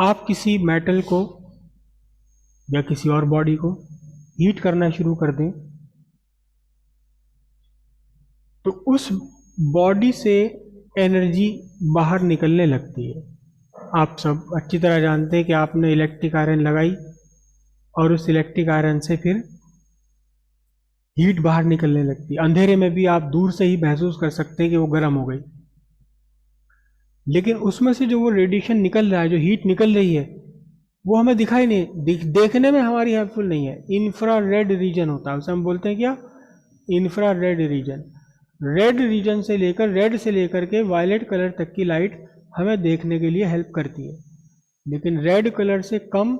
आप किसी मेटल को या किसी और बॉडी को हीट करना शुरू कर दें तो उस बॉडी से एनर्जी बाहर निकलने लगती है। आप सब अच्छी तरह जानते हैं कि आपने इलेक्ट्रिक आयरन लगाई और उस इलेक्ट्रिक आयरन से फिर हीट बाहर निकलने लगती है। अंधेरे में भी आप दूर से ही महसूस कर सकते हैं कि वो गर्म हो गई, लेकिन उसमें से जो वो रेडिएशन निकल रहा है, जो हीट निकल रही है, वो हमें दिखाई नहीं, देखने में हमारी हेल्पफुल नहीं है। इंफ्रारेड रीजन होता है, उसे हम बोलते हैं क्या? Infrared reason. रेड से लेकर के वायलेट कलर तक की लाइट हमें देखने के लिए हेल्प करती है, लेकिन रेड कलर से कम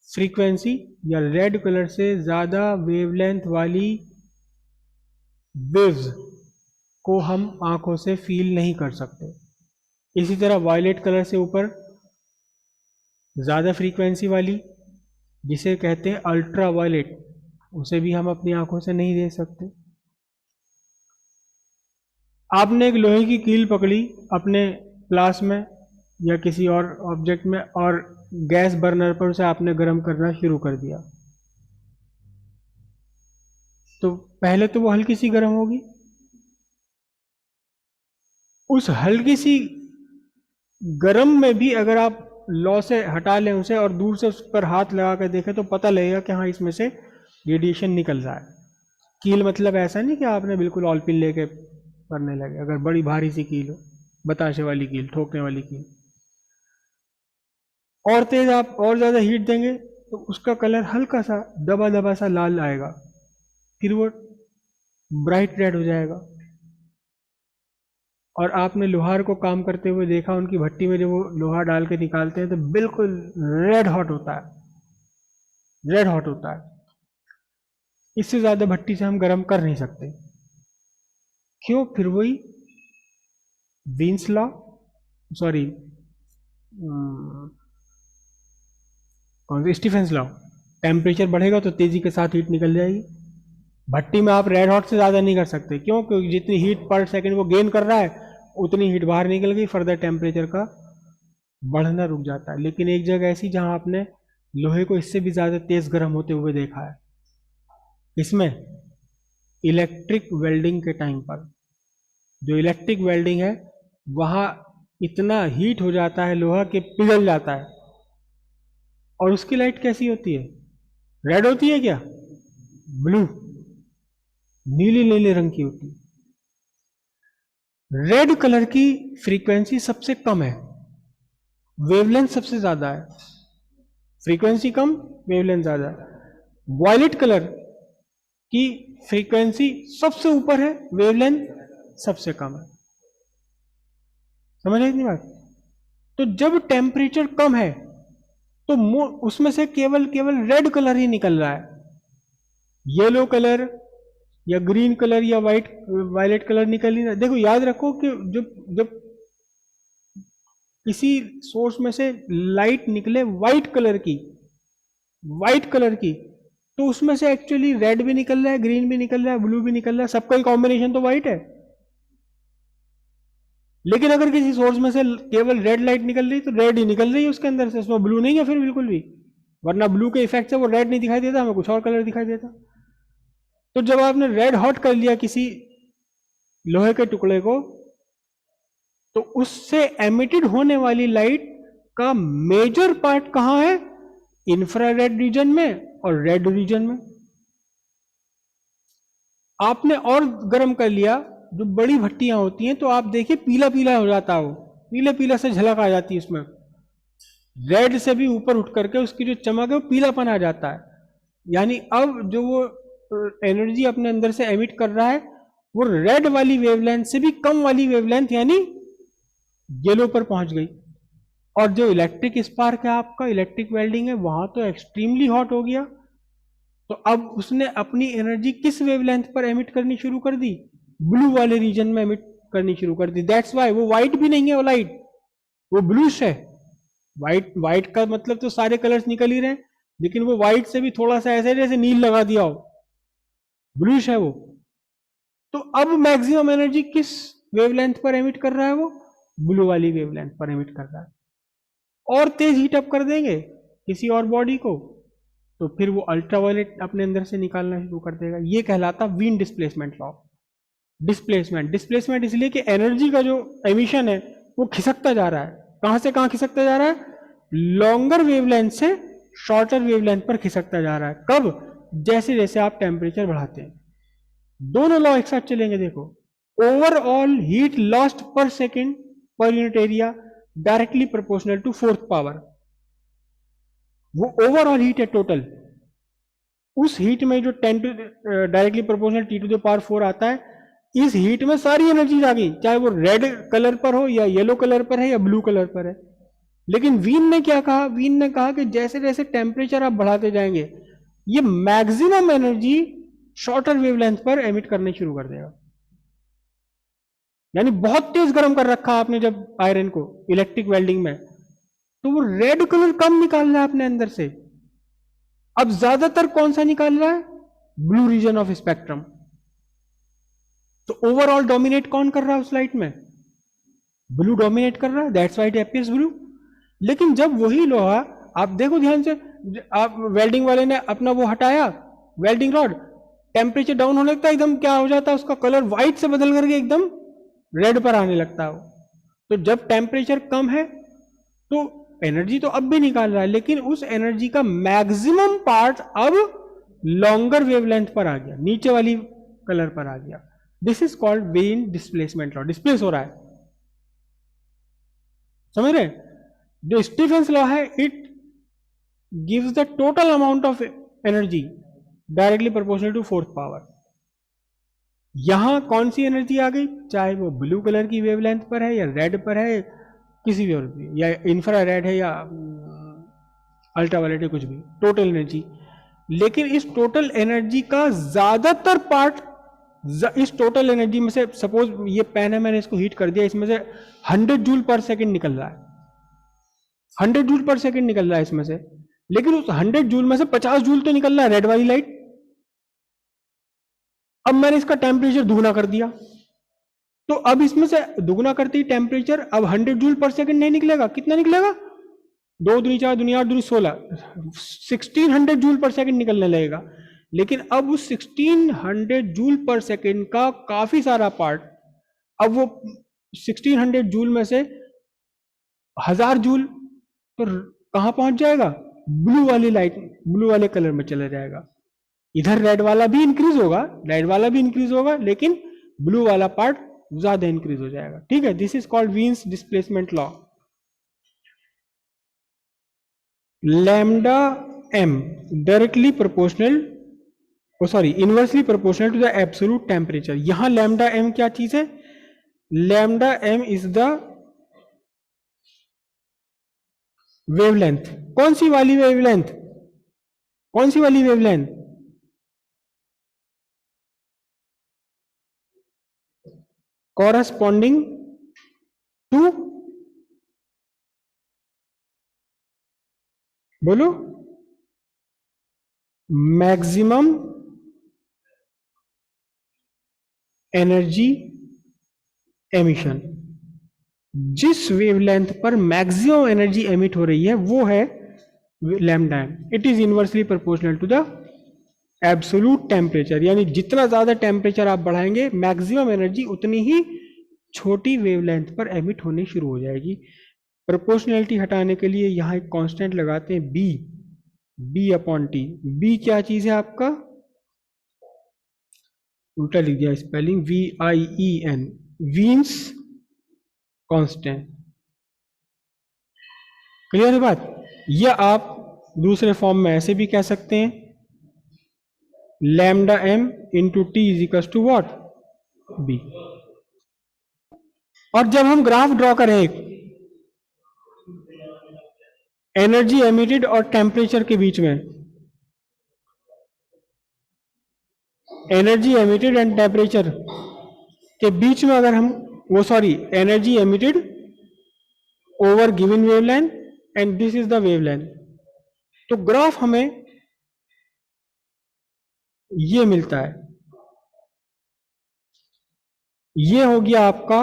फ्रीक्वेंसी या रेड कलर से ज़्यादा वेवलेंथ वाली वेव्स को हम आंखों से फील नहीं कर सकते। इसी तरह वायलेट कलर से ऊपर ज़्यादा फ्रीक्वेंसी वाली, जिसे कहते हैं अल्ट्रा वायलेट, उसे भी हम अपनी आंखों से नहीं देख सकते। आपने एक लोहे की कील पकड़ी अपने क्लास में या किसी और ऑब्जेक्ट में और गैस बर्नर पर उसे आपने गर्म करना शुरू कर दिया, तो पहले तो वो हल्की सी गर्म होगी। उस हल्की सी गर्म में भी अगर आप लौ से हटा लें उसे और दूर से उस पर हाथ लगा कर देखें तो पता लगेगा कि हाँ, इसमें से रेडिएशन निकल रहा है। कील मतलब ऐसा नहीं कि आपने बिल्कुल ऑल पिन लेके करने लगे। अगर बड़ी भारी सी कील हो, बताशे वाली कील, ठोकने वाली कील, और तेज आप और ज़्यादा हीट देंगे तो उसका कलर हल्का सा दबा दबा सा लाल आएगा, फिर वो ब्राइट रेड हो जाएगा। और आपने लोहार को काम करते हुए देखा, उनकी भट्टी में जब वो लोहा डाल के निकालते हैं तो बिल्कुल रेड हॉट होता है, रेड हॉट होता है। इससे ज़्यादा भट्टी से हम गर्म कर नहीं सकते। क्यों? फिर वही वीन्स लॉ, सॉरी कौन सा, स्टीफेंस लॉ। टेम्परेचर बढ़ेगा तो तेजी के साथ हीट निकल जाएगी। भट्टी में आप रेड हॉट से ज़्यादा नहीं कर सकते। क्यों? क्योंकि जितनी हीट पर सेकंड वो गेन कर रहा है उतनी हीट बाहर निकल गई, फर्दर टेम्परेचर का बढ़ना रुक जाता है। लेकिन एक जगह ऐसी जहां आपने लोहे को इससे भी ज़्यादा तेज गर्म होते हुए देखा है, इसमें इलेक्ट्रिक वेल्डिंग के टाइम पर। जो इलेक्ट्रिक वेल्डिंग है वहां इतना हीट हो जाता है लोहा कि पिघल जाता है। और उसकी लाइट कैसी होती है? रेड होती है क्या? ब्लू, नीली नीले रंग की होती है। रेड कलर की फ्रीक्वेंसी सबसे कम है, वेवलेंथ सबसे ज्यादा है। फ्रीक्वेंसी कम, वेवलेंथ ज्यादा है। वॉयलेट कलर की फ्रीक्वेंसी सबसे ऊपर है, वेवलेंथ सबसे कम है। समझ रहे इतनी बात? तो जब टेम्परेचर कम है तो उसमें से केवल केवल रेड कलर ही निकल रहा है। येलो कलर या ग्रीन कलर या वाइट वायलेट कलर निकल नहीं रहा। देखो, याद रखो कि जब जब किसी सोर्स में से लाइट निकले व्हाइट कलर की, तो उसमें से एक्चुअली रेड भी निकल रहा है, ग्रीन भी निकल रहा है, ब्लू भी निकल रहा है, सबका ही कॉम्बिनेशन तो व्हाइट है। लेकिन अगर किसी सोर्स में से केवल रेड लाइट निकल रही तो रेड ही निकल रही है उसके अंदर से, उसमें ब्लू नहीं है फिर बिल्कुल भी। वरना ब्लू के इफेक्ट से वो रेड नहीं दिखाई देता, हमें कुछ और कलर दिखाई देता। तो जब आपने रेड हॉट कर लिया किसी लोहे के टुकड़े को, तो उससे एमिटेड होने वाली लाइट का मेजर पार्ट कहां है? इंफ्रारेड रीजन में और रेड रीजन में। आपने और गर्म कर लिया, जो बड़ी भट्टियां होती हैं, तो आप देखिए पीला पीला हो जाता है, वो पीले पीला से झलक आ जाती है उसमें। रेड से भी ऊपर उठ करके उसकी जो चमक है वो पीलापन आ जाता है। यानी अब जो वो एनर्जी अपने अंदर से एमिट कर रहा है वो रेड वाली वेवलेंथ से भी कम वाली वेवलेंथ यानी येलो पर पहुंच गई। और जो इलेक्ट्रिक स्पार्क है आपका, इलेक्ट्रिक वेल्डिंग है, वहां तो एक्सट्रीमली हॉट हो गया। तो अब उसने अपनी एनर्जी किस वेवलेंथ पर एमिट करनी शुरू कर दी? ब्लू वाले रीजन में एमिट करनी शुरू कर दी। दैट्स वाई वो व्हाइट भी नहीं है, वो लाइट, वो ब्लूश है। व्हाइट, व्हाइट का मतलब तो सारे कलर्स निकल ही रहे हैं, लेकिन वो व्हाइट से भी थोड़ा सा ऐसे जैसे नील लगा दिया हो, ब्लूश है वो। तो अब मैक्सिमम एनर्जी किस वेवलेंथ पर एमिट कर रहा है? वो ब्लू वाली वेवलेंथ पर एमिट कर रहा है। और तेज हीट अप कर देंगे किसी और बॉडी को, तो फिर वो अल्ट्रावायलेट अपने अंदर से निकालना शुरू कर देगा। ये कहलाता Wien displacement law. Displacement, displacement इसलिए कि एनर्जी का जो एमिशन है वो खिसकता जा रहा है। कहां से कहां खिसकता जा रहा है? लॉन्गर वेवलेंथ से शॉर्टर वेवलेंथ पर खिसकता जा रहा है। कब? जैसे जैसे आप टेम्परेचर बढ़ाते हैं। दोनों लॉ एक साथ चलेंगे। देखो, overall heat lost per second per unit area directly proportional to fourth power. वो ओवरऑल हीट है टोटल। उस हीट में जो 10 to directly proportional T to the power 4 आता है, इस हीट में सारी एनर्जी आ गई, चाहे वो रेड कलर पर हो या येलो कलर पर है या ब्लू कलर पर है। लेकिन वीन ने क्या कहा? वीन ने कहा कि जैसे जैसे टेम्परेचर आप बढ़ाते जाएंगे, ये मैक्सिमम एनर्जी शॉर्टर वेवलेंथ पर एमिट करने शुरू कर देगा। यानी बहुत तेज गर्म कर रखा आपने जब आयरन को इलेक्ट्रिक वेल्डिंग में, तो वो रेड कलर कम निकाल रहा है अपने अंदर से। अब ज्यादातर कौन सा निकाल रहा है? Blue region of spectrum. तो ओवरऑल डोमिनेट कौन कर रहा है उस लाइट में? ब्लू डोमिनेट कर रहा है, that's why it appears blue. लेकिन जब वही लोहा, आप देखो ध्यान से, आप वेल्डिंग वाले ने अपना वो हटाया वेल्डिंग रॉड, टेम्परेचर डाउन होने लगता है, एकदम क्या हो जाता है, उसका कलर व्हाइट से बदल करके एकदम रेड पर आने लगता है। तो जब टेम्परेचर कम है तो एनर्जी तो अब भी निकाल रहा है, लेकिन उस एनर्जी का मैक्सिमम पार्ट अब लॉन्गर वेवलेंथ पर आ गया, नीचे वाली कलर पर आ गया। This is called Wien displacement law. Displace हो रहा है, समझ रहे? जो स्टीफेंस लॉ है, it gives the total amount of energy directly proportional to fourth power. यहां कौन सी एनर्जी आ गई, चाहे वो ब्लू कलर की वेवलेंथ पर है या रेड पर है, किसी भी और भी, या इंफ्रा रेड है या अल्ट्रावायलेट है, कुछ भी, टोटल एनर्जी। लेकिन इस टोटल एनर्जी का ज्यादातर पार्ट, इस टोटल एनर्जी में से, सपोज ये पेन है, मैंने इसको हीट कर दिया, इसमें से 100 जूल पर सेकेंड निकल रहा है, 100 जूल पर सेकेंड निकल रहा है इसमें से। लेकिन उस 100 जूल में से 50 जूल तो निकल रहा है रेड वाली लाइट। अब मैंने इसका टेम्परेचर दुगना कर दिया, तो अब इसमें से दुगना करते ही टेम्परेचर अब 100 जूल पर सेकेंड नहीं निकलेगा, कितना निकलेगा? 2 दूनी 4 दूनी 8 दूनी 16, 1600 जूल पर सेकेंड निकलने लगेगा। लेकिन अब उस 1600 जूल पर सेकेंड का काफी सारा पार्ट, अब वो 1600 जूल में से 1000 जूल तो कहां पहुंच जाएगा? ब्लू वाली लाइट, ब्लू वाले कलर में चला जाएगा। इधर रेड वाला भी इंक्रीज होगा, रेड वाला भी इंक्रीज होगा, लेकिन ब्लू वाला पार्ट ज्यादा इंक्रीज हो जाएगा। ठीक है, this is called Wien's displacement law. Lambda m directly proportional, sorry, inversely proportional to the absolute temperature. यहां लैम्डा एम क्या चीज है? Lambda m is the wavelength. कौन सी वाली वेवलेंथ? कौन सी वाली वेवलेंथ? कॉरस्पॉन्डिंग टू, बोलो, मैक्सिमम एनर्जी एमिशन। जिस वेवलेंथ पर मैक्सिमम एनर्जी एमिट हो रही है वो है lambda m. It is inversely proportional to the absolute temperature. यानी जितना ज्यादा टेम्परेचर आप बढ़ाएंगे, मैक्सिमम एनर्जी उतनी ही छोटी वेवलेंथ पर एमिट होनी शुरू हो जाएगी। प्रोपोर्शनैलिटी हटाने के लिए यहां एक कांस्टेंट लगाते हैं b, b upon T. B क्या चीज है आपका? उल्टा लिख दिया spelling, V I E N, Wien's constant. Clear है बात? या आप दूसरे फॉर्म में ऐसे भी कह सकते हैं, lambda m into T is equal to what? B. और जब हम ग्राफ ड्रॉ करें एनर्जी एमिटेड और टेम्परेचर के बीच में, एनर्जी एमिटेड एंड टेम्परेचर के बीच में अगर हम, वो sorry, energy emitted over given wavelength and this is the wavelength, तो ग्राफ हमें ये मिलता है। ये हो गया आपका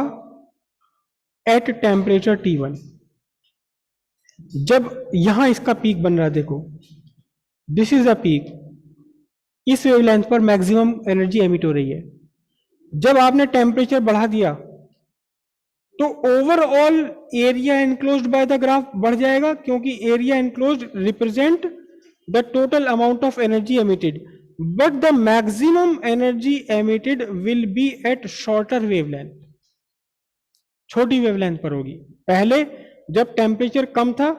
एट टेम्परेचर T1। जब यहां इसका पीक बन रहा है, देखो दिस इज द पीक, इस वेवलेंथ पर मैक्सिमम एनर्जी एमिट हो रही है। जब आपने टेम्परेचर बढ़ा दिया तो overall area enclosed by the graph बढ़ जाएगा, क्योंकि area enclosed represent the total amount of energy emitted, but the maximum energy emitted will be at shorter wavelength, छोटी वेवलेंथ पर होगी। पहले जब टेम्परेचर कम था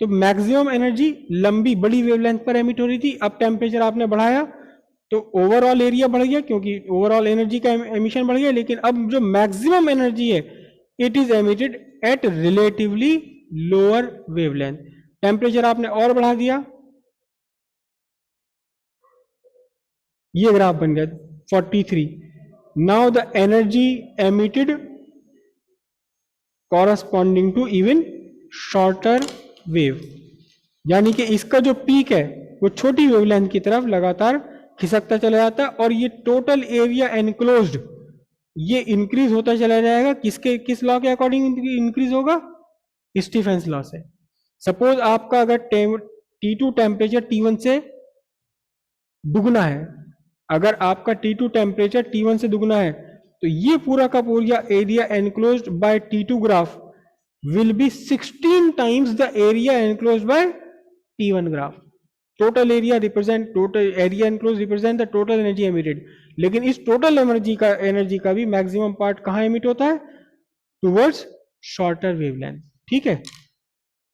तो मैक्सिमम एनर्जी लंबी बड़ी वेवलेंथ पर एमिट हो रही थी, अब टेम्परेचर आपने बढ़ाया तो ओवरऑल एरिया बढ़ गया, क्योंकि ओवरऑल एनर्जी का एमिशन बढ़ गया, लेकिन अब जो मैक्सिमम एनर्जी है it is emitted at relatively lower wavelength. Temperature आपने और बढ़ा दिया, ये ग्राफ बन गया 43। Now the energy emitted corresponding to even shorter wave, यानी कि इसका जो पीक है वो छोटी वेवलेंथ की तरफ लगातार खिसकता चला जाता है, और ये टोटल एरिया एनक्लोज्ड ये इंक्रीज होता चला जाएगा। किस लॉ के अकॉर्डिंग इंक्रीज होगा? स्टीफेंस लॉ से। सपोज आपका अगर T2 टेम्परेचर T1 से दुगना है, अगर आपका T2 टेम्परेचर T1 से दुगना है तो ये पूरा का पूरा area enclosed bye T2 graph will be 16 times the area enclosed by T1 graph. Total area enclosed represent the total energy emitted. लेकिन इस टोटल एनर्जी का भी मैक्सिमम पार्ट कहाँ एमिट होता है? Towards shorter wavelength. ठीक है।